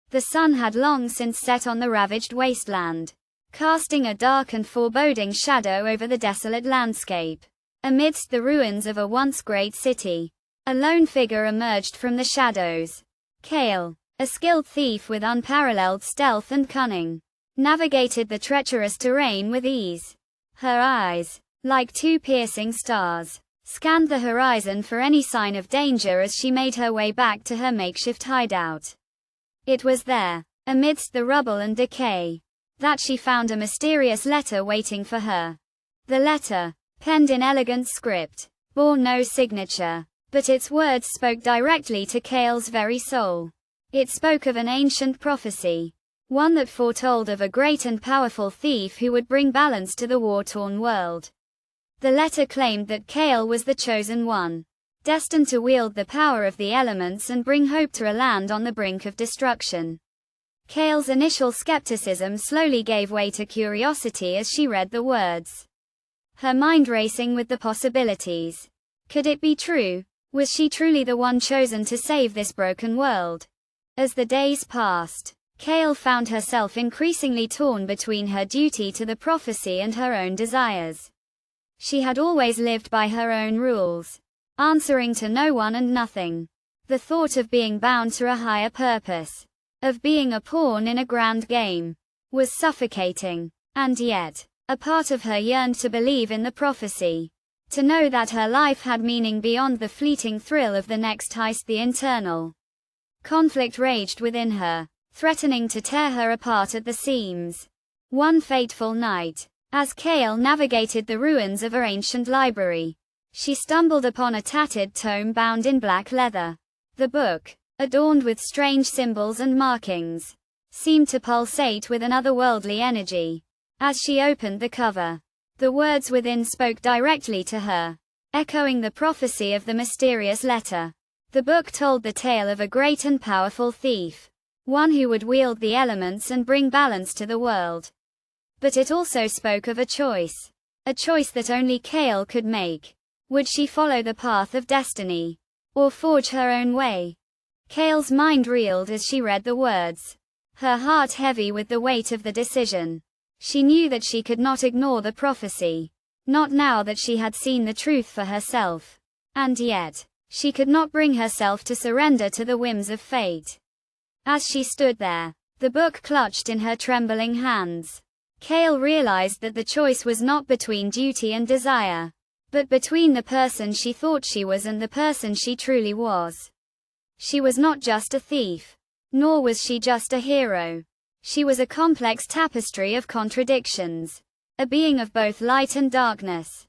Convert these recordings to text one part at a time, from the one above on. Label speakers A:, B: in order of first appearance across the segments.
A: The sun had long since set on the ravaged wasteland, casting a dark and foreboding shadow over the desolate landscape. Amidst the ruins of a once great city, a lone figure emerged from the shadows. Kael, a skilled thief with unparalleled stealth and cunning, navigated the treacherous terrain with ease. Her eyes, like two piercing stars, scanned the horizon for any sign of danger as she made her way back to her makeshift hideout. It was there, amidst the rubble and decay, that she found a mysterious letter waiting for her. The letter, penned in elegant script, bore no signature, but its words spoke directly to Kael's very soul. It spoke of an ancient prophecy, one that foretold of a great and powerful thief who would bring balance to the war-torn world. The letter claimed that Kael was the chosen one, destined to wield the power of the elements and bring hope to a land on the brink of destruction. Kael's initial skepticism slowly gave way to curiosity as she read the words, her mind racing with the possibilities. Could it be true? Was she truly the one chosen to save this broken world? As the days passed, Kael found herself increasingly torn between her duty to the prophecy and her own desires. She had always lived by her own rules, answering to no one and nothing. The thought of being bound to a higher purpose, of being a pawn in a grand game, was suffocating. And yet, a part of her yearned to believe in the prophecy, to know that her life had meaning beyond the fleeting thrill of the next heist. The internal conflict raged within her, threatening to tear her apart at the seams. One fateful night, as Kael navigated the ruins of her ancient library, she stumbled upon a tattered tome bound in black leather. The book, adorned with strange symbols and markings, seemed to pulsate with an otherworldly energy. As she opened the cover, the words within spoke directly to her, echoing the prophecy of the mysterious letter. The book told the tale of a great and powerful thief, one who would wield the elements and bring balance to the world. But it also spoke of a choice that only Kael could make. Would she follow the path of destiny, or forge her own way? Kael's mind reeled as she read the words, her heart heavy with the weight of the decision. She knew that she could not ignore the prophecy, not now that she had seen the truth for herself. And yet, she could not bring herself to surrender to the whims of fate. As she stood there, the book clutched in her trembling hands, Kael realized that the choice was not between duty and desire, but between the person she thought she was and the person she truly was. She was not just a thief, nor was she just a hero. She was a complex tapestry of contradictions, a being of both light and darkness.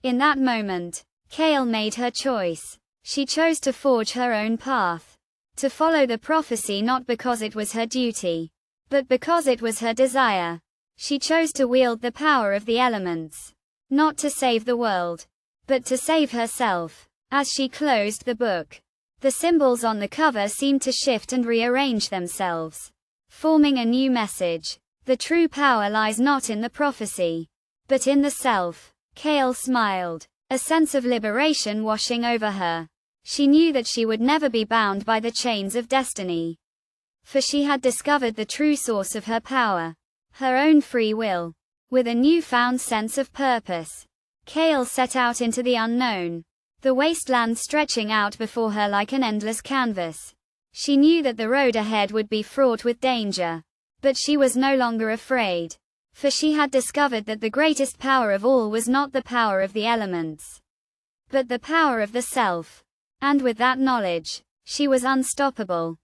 A: In that moment, Kael made her choice. She chose to forge her own path, to follow the prophecy not because it was her duty, but because it was her desire. She chose to wield the power of the elements, not to save the world, but to save herself. As she closed the book, the symbols on the cover seemed to shift and rearrange themselves, forming a new message. The true power lies not in the prophecy, but in the self. Kael smiled, a sense of liberation washing over her. She knew that she would never be bound by the chains of destiny, for she had discovered the true source of her power, her own free will. With a newfound sense of purpose, Kael set out into the unknown, the wasteland stretching out before her like an endless canvas. She knew that the road ahead would be fraught with danger, but she was no longer afraid, for she had discovered that the greatest power of all was not the power of the elements, but the power of the self. And with that knowledge, she was unstoppable.